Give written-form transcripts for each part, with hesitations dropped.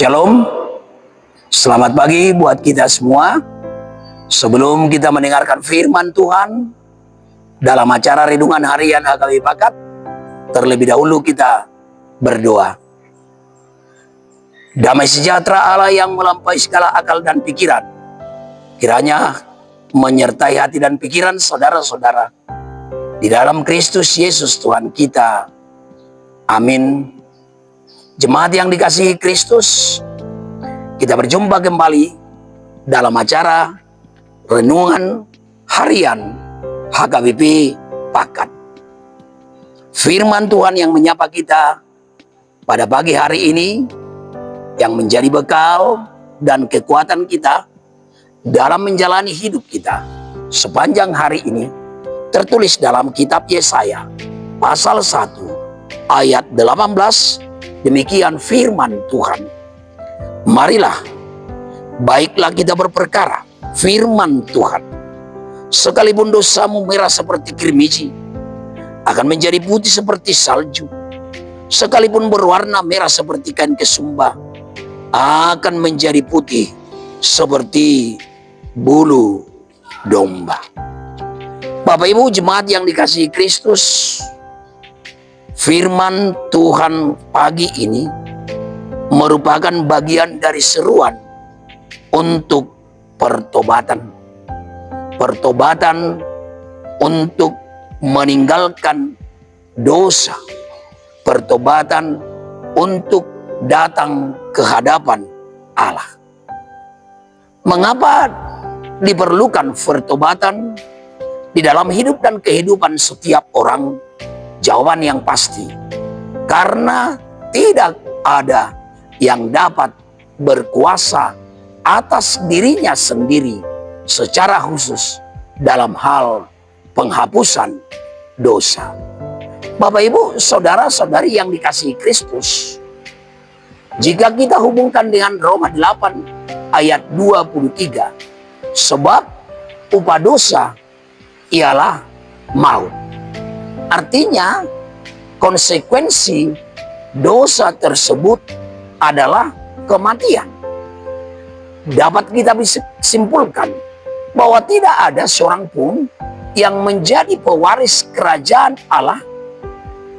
Shalom, selamat pagi buat kita semua. Sebelum kita mendengarkan firman Tuhan dalam acara Renungan Harian HKBP Pakat, terlebih dahulu kita berdoa. Damai sejahtera Allah yang melampaui segala akal dan pikiran, kiranya menyertai hati dan pikiran saudara-saudara di dalam Kristus Yesus Tuhan kita. Amin. Jemaat yang dikasihi Kristus, kita berjumpa kembali dalam acara Renungan Harian HKBP Pakat. Firman Tuhan yang menyapa kita pada pagi hari ini, yang menjadi bekal dan kekuatan kita dalam menjalani hidup kita sepanjang hari ini, tertulis dalam kitab Yesaya pasal 1 ayat 18. Demikian firman Tuhan. Marilah, baiklah kita berperkara, firman Tuhan. Sekalipun dosamu merah seperti kirmizi, akan menjadi putih seperti salju. Sekalipun berwarna merah seperti kain kesumba, akan menjadi putih seperti bulu domba. Bapak Ibu jemaat yang dikasihi Kristus, firman Tuhan pagi ini merupakan bagian dari seruan untuk pertobatan. Pertobatan untuk meninggalkan dosa. Pertobatan untuk datang ke hadapan Allah. Mengapa diperlukan pertobatan di dalam hidup dan kehidupan setiap orang? Jawaban yang pasti, karena tidak ada yang dapat berkuasa atas dirinya sendiri secara khusus dalam hal penghapusan dosa. Bapak Ibu, saudara-saudari yang dikasihi Kristus, jika kita hubungkan dengan Roma 8 ayat 23, sebab upah dosa ialah maut. Artinya, konsekuensi dosa tersebut adalah kematian. Dapat kita simpulkan bahwa tidak ada seorang pun yang menjadi pewaris kerajaan Allah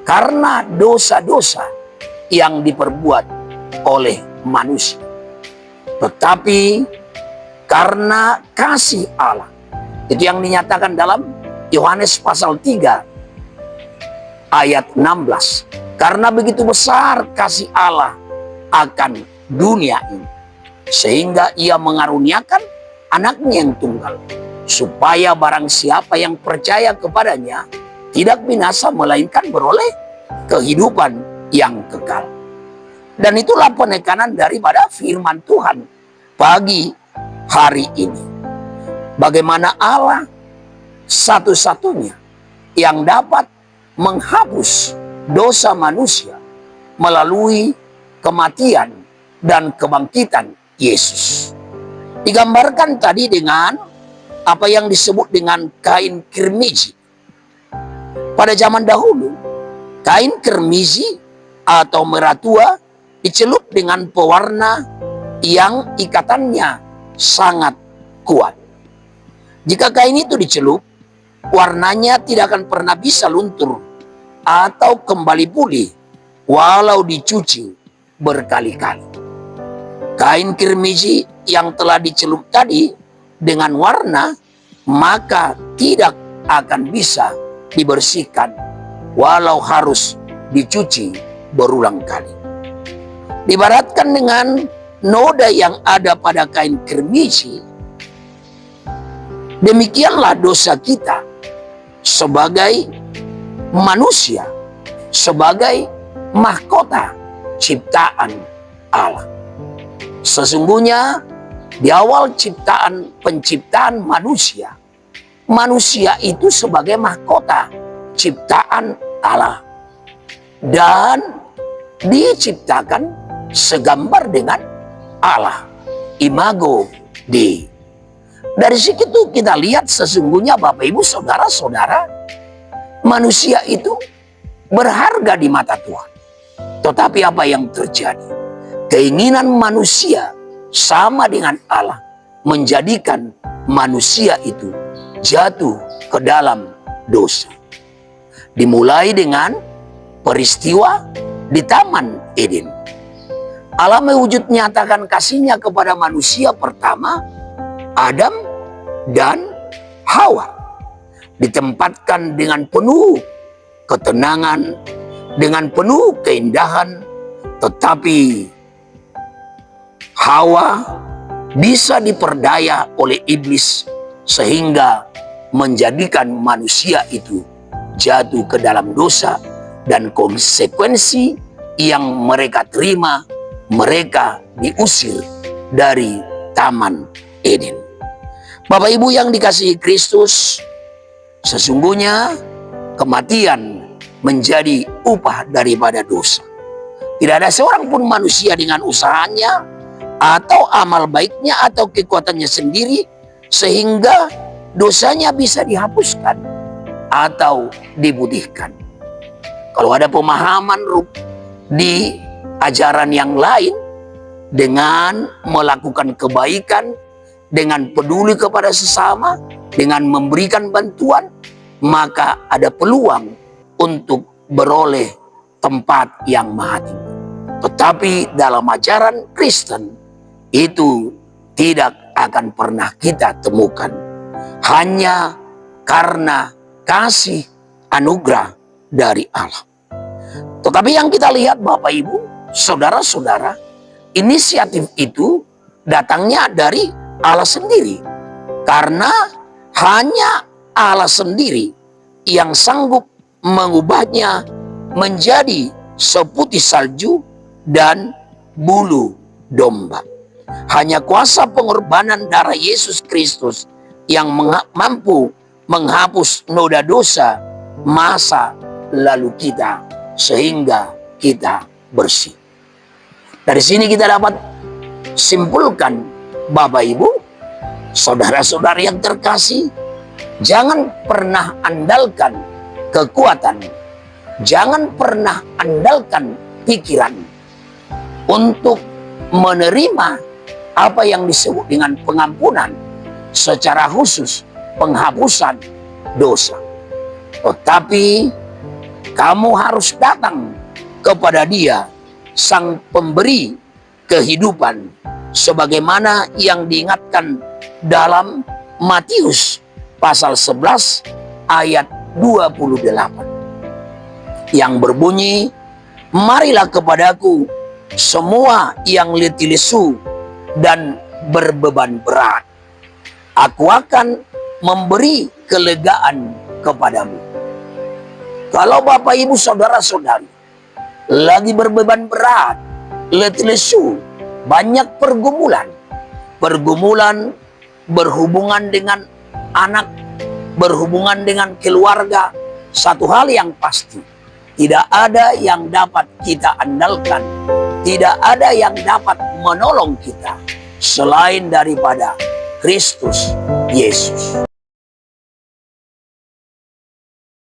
karena dosa-dosa yang diperbuat oleh manusia. Tetapi karena kasih Allah, itu yang dinyatakan dalam Yohanes pasal 3 ayat 16. Karena begitu besar kasih Allah akan dunia ini, sehingga ia mengaruniakan anaknya yang tunggal, supaya barang siapa yang percaya kepadanya tidak binasa, melainkan beroleh kehidupan yang kekal. Dan itulah penekanan daripada firman Tuhan pagi hari ini. Bagaimana Allah satu-satunya yang dapat menghapus dosa manusia melalui kematian dan kebangkitan Yesus. Digambarkan tadi dengan apa yang disebut dengan kain kirmizi. Pada zaman dahulu, kain kirmizi atau merah tua dicelup dengan pewarna yang ikatannya sangat kuat. Jika kain itu dicelup, warnanya tidak akan pernah bisa luntur atau kembali pulih walau dicuci berkali-kali. Kain kirmizi yang telah dicelup tadi dengan warna, maka tidak akan bisa dibersihkan walau harus dicuci berulang kali. Diibaratkan dengan noda yang ada pada kain kirmizi, demikianlah dosa kita sebagai manusia, sebagai mahkota ciptaan Allah. Sesungguhnya di awal penciptaan manusia, manusia itu sebagai mahkota ciptaan Allah dan diciptakan segambar dengan Allah, imago Dei. Dari situ kita lihat sesungguhnya Bapak Ibu saudara-saudara, manusia itu berharga di mata Tuhan. Tetapi apa yang terjadi? keinginan manusia sama dengan Allah menjadikan manusia itu jatuh ke dalam dosa. Dimulai dengan peristiwa di Taman Eden. Allah mewujud nyatakan kasih-Nya kepada manusia pertama, Adam dan Hawa. Ditempatkan dengan penuh ketenangan, dengan penuh keindahan, tetapi Hawa bisa diperdaya oleh iblis sehingga menjadikan manusia itu jatuh ke dalam dosa, dan konsekuensi yang mereka terima, mereka diusir dari Taman Eden. Bapak Ibu yang dikasihi Kristus, sesungguhnya kematian menjadi upah daripada dosa. Tidak ada seorang pun manusia dengan usahanya atau amal baiknya atau kekuatannya sendiri sehingga dosanya bisa dihapuskan atau diputihkan. Kalau ada pemahaman di ajaran yang lain, dengan melakukan kebaikan, dengan peduli kepada sesama, dengan memberikan bantuan, maka ada peluang untuk beroleh tempat yang maha tinggi. Tetapi dalam ajaran Kristen itu tidak akan pernah kita temukan. Hanya karena kasih anugerah dari Allah. Tetapi yang kita lihat Bapak Ibu, saudara-saudara, inisiatif itu datangnya dari Allah sendiri. Karena hanya Allah sendiri yang sanggup mengubahnya menjadi seputih salju dan bulu domba. Hanya kuasa pengorbanan darah Yesus Kristus yang mampu menghapus noda dosa masa lalu kita sehingga kita bersih. Dari sini kita dapat simpulkan, Bapak Ibu, saudara-saudara yang terkasih, jangan pernah andalkan kekuatan, jangan pernah andalkan pikiran untuk menerima apa yang disebut dengan pengampunan, secara khusus penghapusan dosa. Tetapi kamu harus datang kepada Dia, Sang Pemberi kehidupan, sebagaimana yang diingatkan dalam Matius pasal 11 ayat 28 yang berbunyi, marilah kepadaku semua yang letih lesu dan berbeban berat, aku akan memberi kelegaan kepadamu. Kalau Bapak Ibu saudara-saudari lagi berbeban berat, letih lesu, banyak pergumulan berhubungan dengan anak, berhubungan dengan keluarga, satu hal yang pasti, tidak ada yang dapat kita andalkan, tidak ada yang dapat menolong kita selain daripada Kristus Yesus.